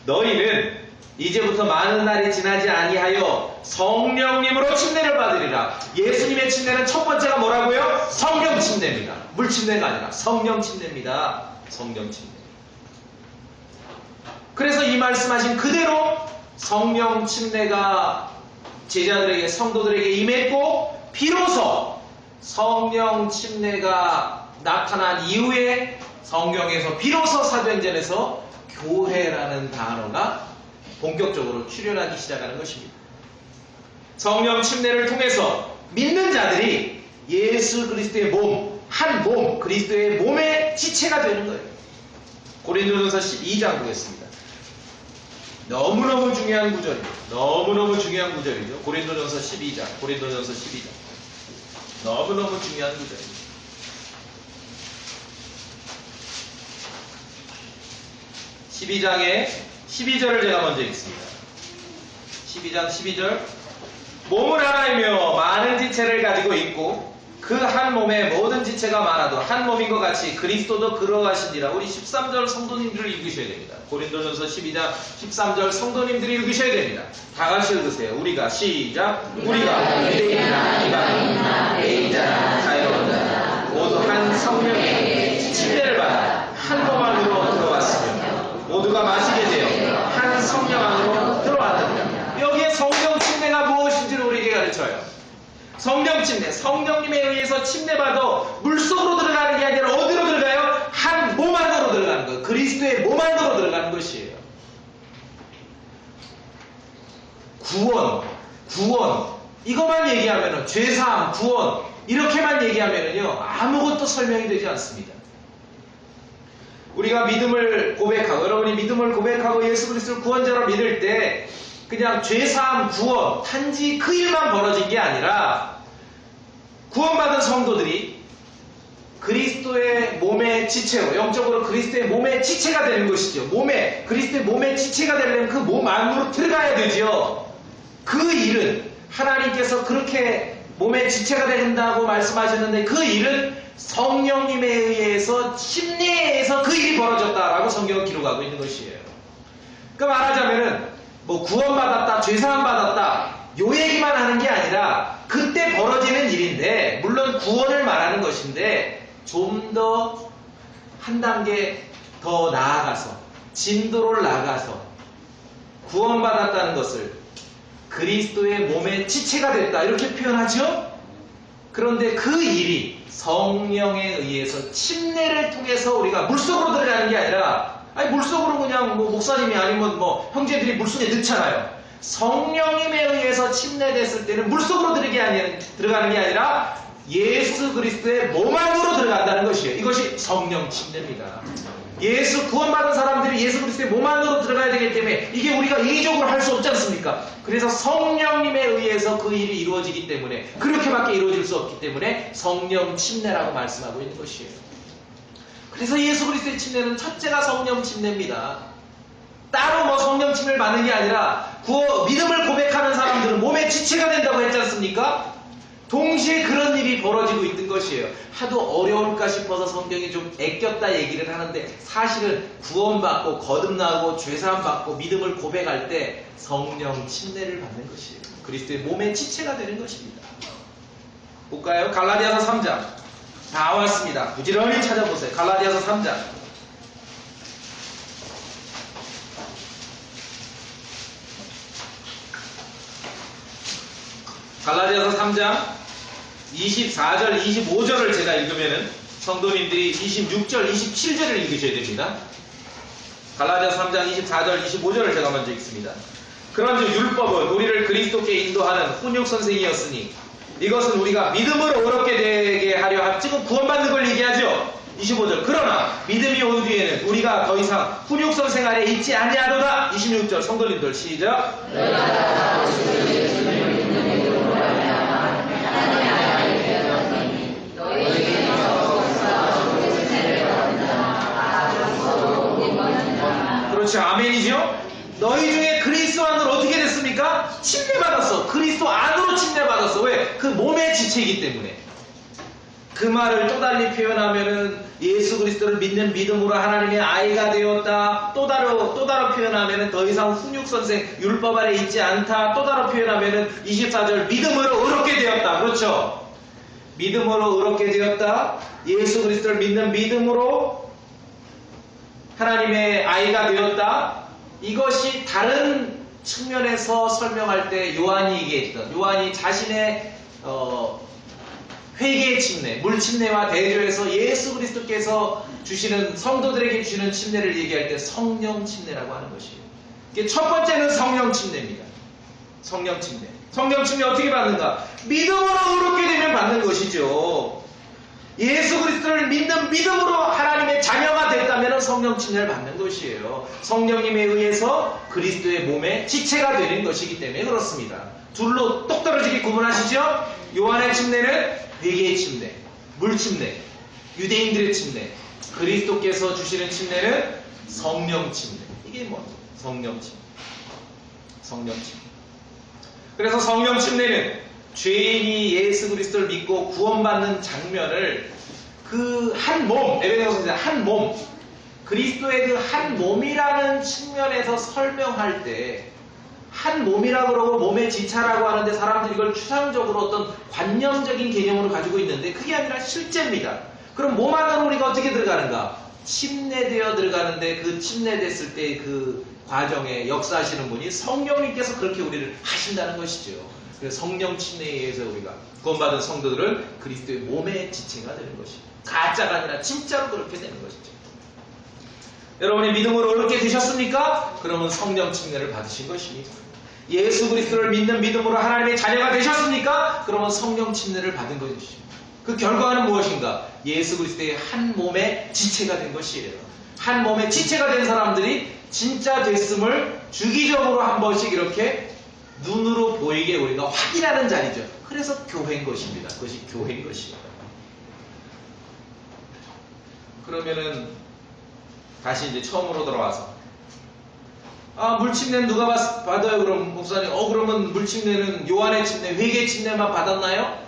너희는 이제부터 많은 날이 지나지 아니하여 성령님으로 침례를 받으리라. 예수님의 침례는 첫 번째가 뭐라고요? 성령 침례입니다. 물 침례가 아니라 성령 침례입니다. 성령 침례. 그래서 이 말씀하신 그대로 성령 침례가 제자들에게 성도들에게 임했고 비로소 성령 침례가 나타난 이후에 성경에서 비로소 사도행전에서 교회라는 단어가 본격적으로 출현하기 시작하는 것입니다. 성령 침례를 통해서 믿는 자들이 예수 그리스도의 몸, 한 몸, 그리스도의 몸의 지체가 되는 거예요. 고린도전서 12장 보겠습니다. 너무너무 중요한 구절이죠. 너무너무 중요한 구절이죠. 고린도전서 12장. 고린도전서 12장. 너무너무 중요한 구절입니다. 12장의 12절을 제가 먼저 읽습니다. 12장 12절. 몸은 하나이며 많은 지체를 가지고 있고 그 한 몸에 모든 지체가 많아도 한 몸인 것 같이 그리스도도 그러하시니라. 우리 13절 성도님들을 읽으셔야 됩니다. 고린도전서 12장 13절 성도님들이 읽으셔야 됩니다. 다 같이 읽으세요. 우리가 시작. 우리가 유대인이나 이방인이나 배인자나 자유로자나 모두 한 성령의 침례를 받아 한 몸 안으로 들어왔으며 모두가 마시게 되어 한 성령 안으로 들어왔느니라. 여기에 성령 침례가 무엇인지를 우리에게 가르쳐요. 성령 침례, 성령님에 의해서 침례받아 물속으로 들어가는 게 아니라 어디로 들어가요? 한 몸 안으로 들어가는 거예요. 그리스도의 몸 안으로 들어가는 것이에요. 구원 이것만 얘기하면은 죄사함, 구원 이렇게만 얘기하면은요 아무것도 설명이 되지 않습니다. 우리가 믿음을 고백하고 여러분이 믿음을 고백하고 예수 그리스도를 구원자로 믿을 때 그냥 죄사함, 구원, 단지 그 일만 벌어진 게 아니라 구원받은 성도들이 그리스도의 몸의 지체로 영적으로 그리스도의 몸의 지체가 되는 것이죠. 그리스도의 몸의 지체가 되려면 그 몸 안으로 들어가야 되죠. 그 일은 하나님께서 그렇게 몸의 지체가 된다고 말씀하셨는데 그 일은 성령님에 의해서 침례에서 그 일이 벌어졌다라고 성경은 기록하고 있는 것이에요. 그러니까 말하자면은 구원받았다, 죄사함 받았다 요 얘기만 하는 게 아니라 그때 벌어지는 일인데 물론 구원을 말하는 것인데 좀 더 한 단계 더 나아가서 진도를 나가서 구원받았다는 것을 그리스도의 몸의 지체가 됐다 이렇게 표현하죠. 그런데 그 일이 성령에 의해서 침례를 통해서 우리가 물속으로 들어가는 게 아니라 물속으로 그냥 목사님이 아니면 형제들이 물속에 넣잖아요. 성령님에 의해서 침례됐을 때는 물속으로 들어가는 게 아니라 예수 그리스도의 몸 안으로 들어간다는 것이에요. 이것이 성령 침례입니다. 예수 구원받은 사람들이 예수 그리스도의 몸 안으로 들어가야 되기 때문에 이게 우리가 이기적으로 할 수 없지 않습니까? 그래서 성령님에 의해서 그 일이 이루어지기 때문에, 그렇게밖에 이루어질 수 없기 때문에 성령 침례라고 말씀하고 있는 것이에요. 그래서 예수 그리스도의 침례는 첫째가 성령 침례입니다. 따로 뭐 성령 침례를 받는 게 아니라 믿음을 고백하는 사람들은 몸의 지체가 된다고 했지 않습니까? 동시에 그런 일이 벌어지고 있는 것이에요. 하도 어려울까 싶어서 성경이 좀 애꼈다 얘기를 하는데, 사실은 구원받고 거듭나고 죄사함 받고 믿음을 고백할 때 성령 침례를 받는 것이에요. 그리스도의 몸의 지체가 되는 것입니다. 볼까요? 갈라디아서 3장. 다 왔습니다. 부지런히 찾아보세요. 갈라디아서 3장. 갈라디아서 3장 24절, 25절을 제가 읽으면은 성도님들이 26절, 27절을 읽으셔야 됩니다. 갈라디아서 3장 24절, 25절을 제가 먼저 읽습니다. 그런즉 율법은 우리를 그리스도께 인도하는 훈육 선생이었으니 이것은 우리가 믿음으로 의롭게 되게 하려 함. 지금 구원받는 걸 얘기하죠. 25절. 그러나 믿음이 온 뒤에는 우리가 더 이상 훈육 선생 아래 있지 아니하도다. 26절. 성도님들 시작. 그렇죠. 아멘이죠. 너희 중에 그리스도 안으로 어떻게 됐습니까? 침례받았어. 그리스도 안으로 침례받았어. 왜? 그 몸의 지체이기 때문에. 그 말을 또 달리 표현하면은 예수 그리스도를 믿는 믿음으로 하나님의 아이가 되었다. 또 다르 표현하면은 더 이상 훈육 선생 율법 아래 있지 않다. 또 다르 표현하면은 24절 믿음으로 의롭게 되었다. 그렇죠? 믿음으로 의롭게 되었다. 예수 그리스도를 믿는 믿음으로 하나님의 아이가 되었다. 이것이 다른 측면에서 설명할 때 요한이 얘기했던, 요한이 자신의 회개의 침례, 물 침례와 대조해서 예수 그리스도께서 주시는, 성도들에게 주시는 침례를 얘기할 때 성령 침례라고 하는 것이에요. 이게 첫 번째는 성령 침례입니다. 성령 침례. 성령 침례 어떻게 받는가? 믿음으로 의롭게 되면 받는 것이죠. 예수 그리스도를 믿는 믿음으로 하나님의 자녀가 됐다면 성령 침례를 받는 것이에요. 성령님에 의해서 그리스도의 몸에 지체가 되는 것이기 때문에 그렇습니다. 둘로 똑 떨어지게 구분하시죠? 요한의 침례는 회개의 침례, 물 침례, 유대인들의 침례, 그리스도께서 주시는 침례는 성령 침례. 이게 뭐죠? 성령 침례. 성령 침례. 그래서 성령 침례는 죄인이 예수 그리스도를 믿고 구원받는 장면을 그 한 몸, 에베소서 한 몸, 그리스도의 그 한 몸이라는 측면에서 설명할 때, 한 몸이라고 그러고 몸의 지차라고 하는데 사람들이 이걸 추상적으로 어떤 관념적인 개념으로 가지고 있는데 그게 아니라 실제입니다. 그럼 몸 안으로 우리가 어떻게 들어가는가? 침례되어 들어가는데 그 침례됐을 때 그 과정에 역사하시는 분이 성령님께서 그렇게 우리를 하신다는 것이죠. 그래서 성령 침례에 의해서 우리가 구원받은 성도들은 그리스도의 몸의 지체가 되는 것이죠. 가짜가 아니라 진짜로 그렇게 되는 것이죠. 여러분이 믿음으로 그렇게 되셨습니까? 그러면 성령 침례를 받으신 것입니다. 예수 그리스도를 믿는 믿음으로 하나님의 자녀가 되셨습니까? 그러면 성령 침례를 받은 것이죠. 그 결과는 무엇인가? 예수 그리스도의 한 몸의 지체가 된 것이에요. 한 몸의 지체가 된 사람들이 진짜 됐음을 주기적으로 한 번씩 이렇게 눈으로 보이게 우리가 확인하는 자리죠. 그래서 교회인 것입니다. 그것이 교회인 것이에요. 그러면은 다시 이제 처음으로 돌아와서 물침례는 누가 받아요? 그럼 목사님 그러면 물침례는 요한의 침례, 회개 침례만 받았나요?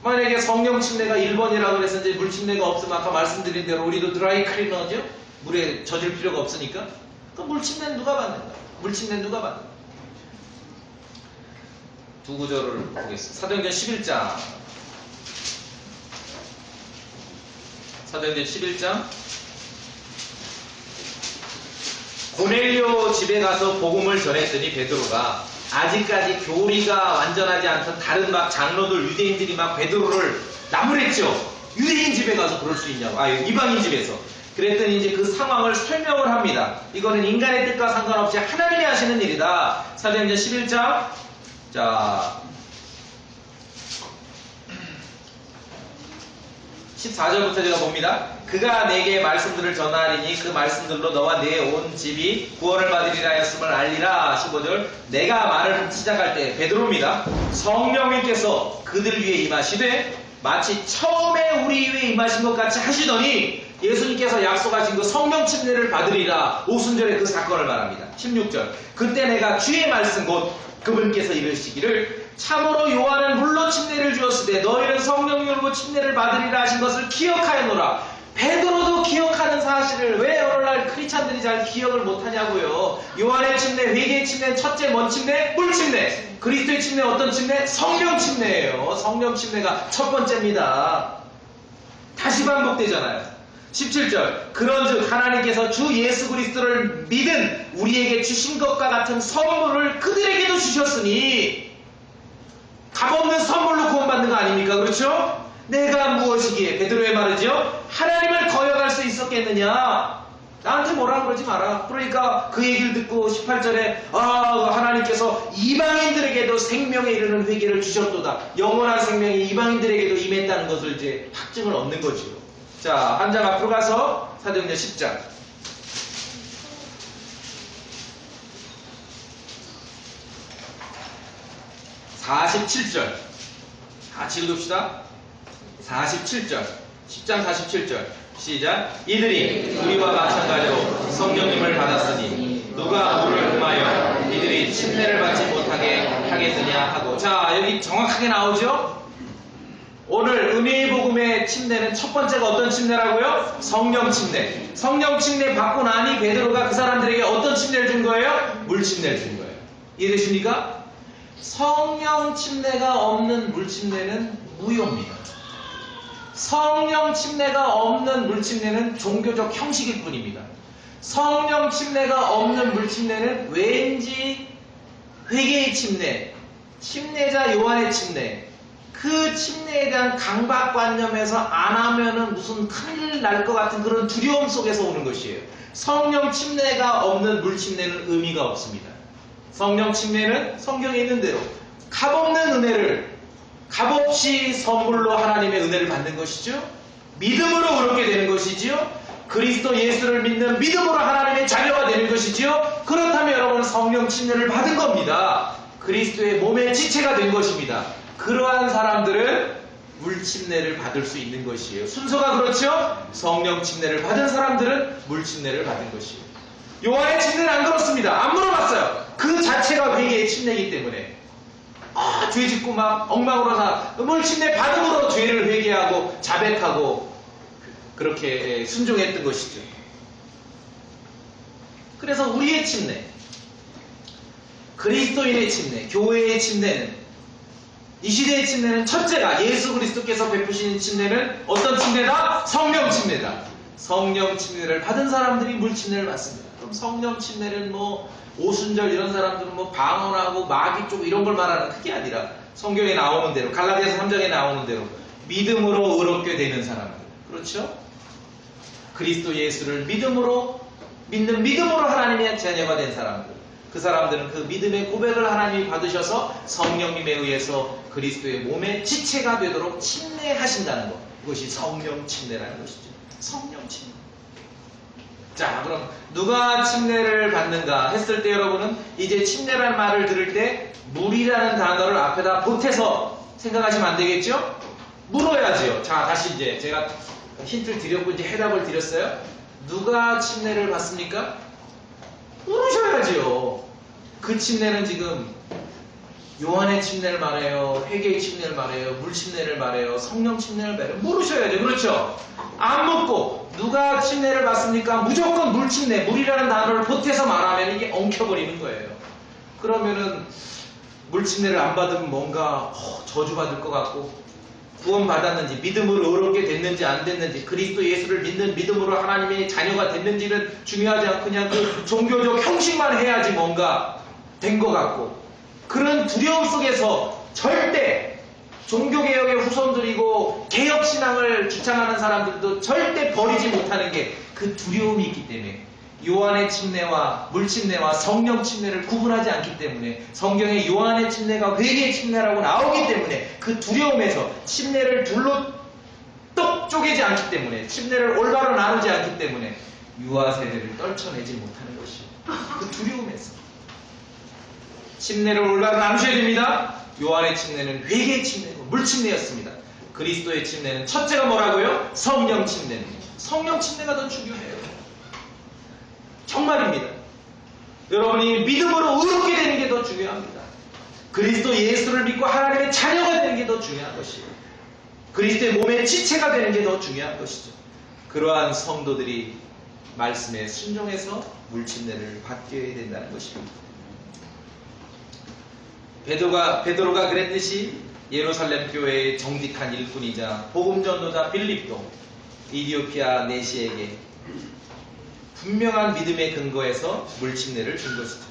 만약에 성령 침례가 1번이라고 그래서 이제 물침례가 없으면 아까 말씀드린 대로 우리도 드라이 클리너죠? 물에 젖을 필요가 없으니까. 그럼 물침례는 누가 받는가? 물침례는 누가 받는가? 두 구절을 보겠습니다. 사도행전 11장. 사도행전 11장. 고넬료 집에 가서 복음을 전했더니 베드로가 아직까지 교리가 완전하지 않던 다른 막 장로들, 유대인들이 막 베드로를 나무랬죠. 유대인 집에 가서 그럴 수 있냐고. 이방인 집에서. 그랬더니 이제 그 상황을 설명을 합니다. 이거는 인간의 뜻과 상관없이 하나님이 하시는 일이다. 사도행전 11장. 자, 14절부터 제가 봅니다. 그가 내게 말씀들을 전하리니 그 말씀들로 너와 내 온 집이 구원을 받으리라 했음을 알리라. 15절 내가 말을 시작할 때 베드로입니다. 성령님께서 그들 위에 임하시되 마치 처음에 우리 위에 임하신 것 같이 하시더니 예수님께서 약속하신 그 성령 침례를 받으리라. 오순절에 그 사건을 말합니다. 16절 그때 내가 주의 말씀 곧 그분께서 이르시기를 참으로 요한은 물로 침례를 주었으되 너희는 성령으로 침례를 받으리라 하신 것을 기억하였노라. 베드로도 기억하는 사실을 왜 오늘날 크리스찬들이 잘 기억을 못하냐고요. 요한의 침례, 회개의 침례는 첫째 뭔 침례? 물 침례. 그리스도의 침례 어떤 침례? 성령 침례예요. 성령 침례가 첫 번째입니다. 다시 반복되잖아요. 17절 그런즉 하나님께서 주 예수 그리스도를 믿은 우리에게 주신 것과 같은 선물을 그들에게도 주셨으니 값없는 선물로 구원받는 거 아닙니까? 그렇죠? 내가 무엇이기에 베드로의 말이죠. 하나님을 거역할 수 있었겠느냐? 나한테 뭐라 그러지 마라. 그러니까 그 얘기를 듣고 18절에 하나님께서 이방인들에게도 생명에 이르는 회개를 주셨도다. 영원한 생명이 이방인들에게도 임했다는 것을 이제 확증을 얻는 거죠. 자, 한 장 앞으로 가서 사도행전 10장 47절 같이 읽읍시다. 47절 10장 47절 시작. 이들이 우리와 마찬가지로 성령님을 받았으니 누가 물을 금하여 이들이 침례를 받지 못하게 하겠느냐 하고. 자, 여기 정확하게 나오죠. 오늘 은혜의 복음의 침례는 첫 번째가 어떤 침례라고요? 성령 침례. 성령 침례 받고 나니 베드로가 그 사람들에게 어떤 침례를 준 거예요? 물 침례를 준 거예요. 이해되십니까? 성령 침례가 없는 물 침례는 무효입니다. 성령 침례가 없는 물 침례는 종교적 형식일 뿐입니다. 성령 침례가 없는 물 침례는 왠지 회개의 침례, 침례자 요한의 침례, 그 침례에 대한 강박관념에서 안 하면은 무슨 큰일 날 것 같은 그런 두려움 속에서 오는 것이에요. 성령 침례가 없는 물 침례는 의미가 없습니다. 성령 침례는 성경에 있는 대로 값없는 은혜를 값없이 선물로 하나님의 은혜를 받는 것이죠. 믿음으로 그렇게 되는 것이지요. 그리스도 예수를 믿는 믿음으로 하나님의 자녀가 되는 것이지요. 그렇다면 여러분 성령 침례를 받은 겁니다. 그리스도의 몸의 지체가 된 것입니다. 그러한 사람들은 물 침례를 받을 수 있는 것이에요. 순서가 그렇죠? 성령 침례를 받은 사람들은 물 침례를 받은 것이에요. 요한의 침례는 안 그렇습니다. 안 물어봤어요. 그 자체가 회개의 침례이기 때문에 죄 짓고 막 엉망으로 물 침례 받음으로 죄를 회개하고 자백하고 그렇게 순종했던 것이죠. 그래서 우리의 침례, 그리스도인의 침례, 교회의 침례는, 이 시대의 침례는 첫째가 예수 그리스도께서 베푸신 침례는 어떤 침례다? 성령 침례다. 성령 침례를 받은 사람들이 물 침례를 받습니다. 그럼 성령 침례는 오순절 이런 사람들은 방언하고 마귀 쪽 이런 걸 말하는 그게 아니라 성경에 나오는 대로, 갈라디아서 3장에 나오는 대로 믿음으로 의롭게 되는 사람들, 그렇죠? 그리스도 예수를 믿음으로 하나님의 자녀가 된 사람들, 그 사람들은 그 믿음의 고백을 하나님이 받으셔서 성령님에 의해서 그리스도의 몸의 지체가 되도록 침례하신다는 것, 그것이 성령 침례라는 것이죠. 성령 침례. 자, 그럼 누가 침례를 받는가 했을 때 여러분은 이제 침례라는 말을 들을 때 물이라는 단어를 앞에다 보태서 생각하시면 안 되겠죠? 물어야지요. 자, 다시 이제 제가 힌트를 드렸고 이제 해답을 드렸어요. 누가 침례를 받습니까? 물으셔야지요. 그 침례는 지금 요한의 침례를 말해요, 회개의 침례를 말해요, 물 침례를 말해요, 성령 침례를 말해요. 물으셔야죠. 그렇죠? 안 묻고 누가 침례를 받습니까? 무조건 물 침례, 물이라는 단어를 보태서 말하면 이게 엉켜버리는 거예요. 그러면은 물 침례를 안 받으면 뭔가 저주받을 것 같고, 구원받았는지, 믿음으로 의롭게 됐는지 안 됐는지, 그리스도 예수를 믿는 믿음으로 하나님의 자녀가 됐는지는 중요하지 않고 그냥 그 종교적 형식만 해야지 뭔가 된 것 같고, 그런 두려움 속에서 절대 종교개혁의 후손들이고 개혁신앙을 주창하는 사람들도 절대 버리지 못하는 게 그 두려움이 있기 때문에, 요한의 침례와 물침례와 성령 침례를 구분하지 않기 때문에, 성경에 요한의 침례가 회개의 침례라고 나오기 때문에 그 두려움에서 침례를 둘로 똑 쪼개지 않기 때문에, 침례를 올바로 나누지 않기 때문에 유아 세대를 떨쳐내지 못하는 것이에요. 그 두려움에서. 침례를 올바로 나누셔야 됩니다. 요한의 침례는 회개의 침례고 물침례였습니다. 그리스도의 침례는 첫째가 뭐라고요? 성령 침례입니다. 성령 침례가 더 중요해요. 정말입니다. 여러분이 믿음으로 의롭게 되는 게 더 중요합니다. 그리스도 예수를 믿고 하나님의 자녀가 되는 게 더 중요한 것이에요. 그리스도의 몸의 지체가 되는 게 더 중요한 것이죠. 그러한 성도들이 말씀에 순종해서 물침례를 받게 된다는 것입니다. 베드로가 그랬듯이 예루살렘 교회의 정직한 일꾼이자 복음 전도자 빌립도 이디오피아 내시에게 분명한 믿음의 근거에서 물침례를 준 것이죠.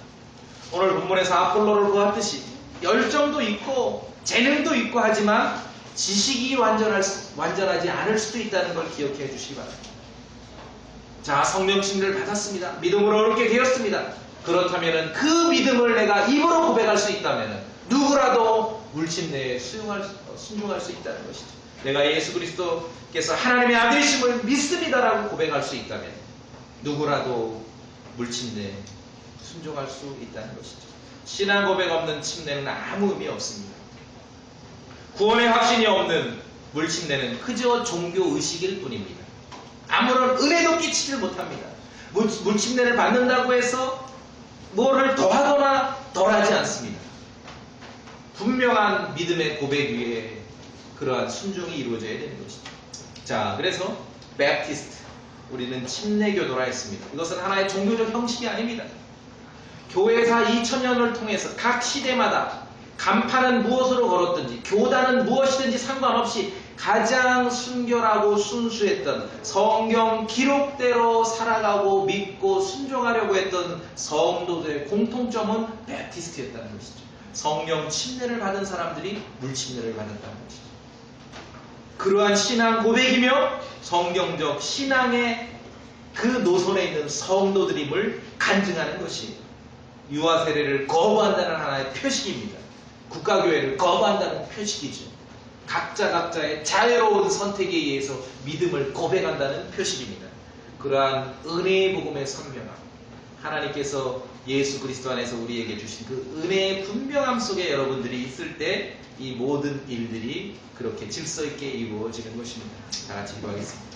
오늘 본문에서 아폴로를 보았듯이 열정도 있고 재능도 있고 하지만 지식이 완전하지 않을 수도 있다는 걸 기억해 주시기 바랍니다. 자, 성령 침례를 받았습니다. 믿음으로 얻게 되었습니다. 그렇다면 그 믿음을 내가 입으로 고백할 수 있다면 누구라도 물침례에 순종할 수 있다는 것이죠. 내가 예수 그리스도께서 하나님의 아들이심을 믿습니다라고 고백할 수 있다면 누구라도 물침례에 순종할 수 있다는 것이죠. 신앙 고백 없는 침례는 아무 의미 없습니다. 구원의 확신이 없는 물침례는 그저 종교 의식일 뿐입니다. 아무런 은혜도 끼치질 못합니다. 물침례를 받는다고 해서 뭐를 더하거나 덜하지 않습니다. 분명한 믿음의 고백 위에 그러한 순종이 이루어져야 되는 것이죠. 자, 그래서 베프티스트, 우리는 침례교도라 했습니다. 이것은 하나의 종교적 형식이 아닙니다. 교회사 2000년을 통해서 각 시대마다 간판은 무엇으로 걸었든지 교단은 무엇이든지 상관없이 가장 순결하고 순수했던 성경 기록대로 살아가고 믿고 순종하려고 했던 성도들의 공통점은 베프티스트였다는 것이죠. 성령 침례를 받은 사람들이 물침례를 받았다는 것이죠. 그러한 신앙 고백이며 성경적 신앙의 그 노선에 있는 성도들임을 간증하는 것이 유아 세례를 거부한다는 하나의 표식입니다. 국가교회를 거부한다는 표식이죠. 각자의 자유로운 선택에 의해서 믿음을 고백한다는 표식입니다. 그러한 은혜의 복음의 선명함, 하나님께서 예수 그리스도 안에서 우리에게 주신 그 은혜의 분명함 속에 여러분들이 있을 때 이 모든 일들이 그렇게 질서 있게 이루어지는 것입니다. 다 같이 기도하겠습니다.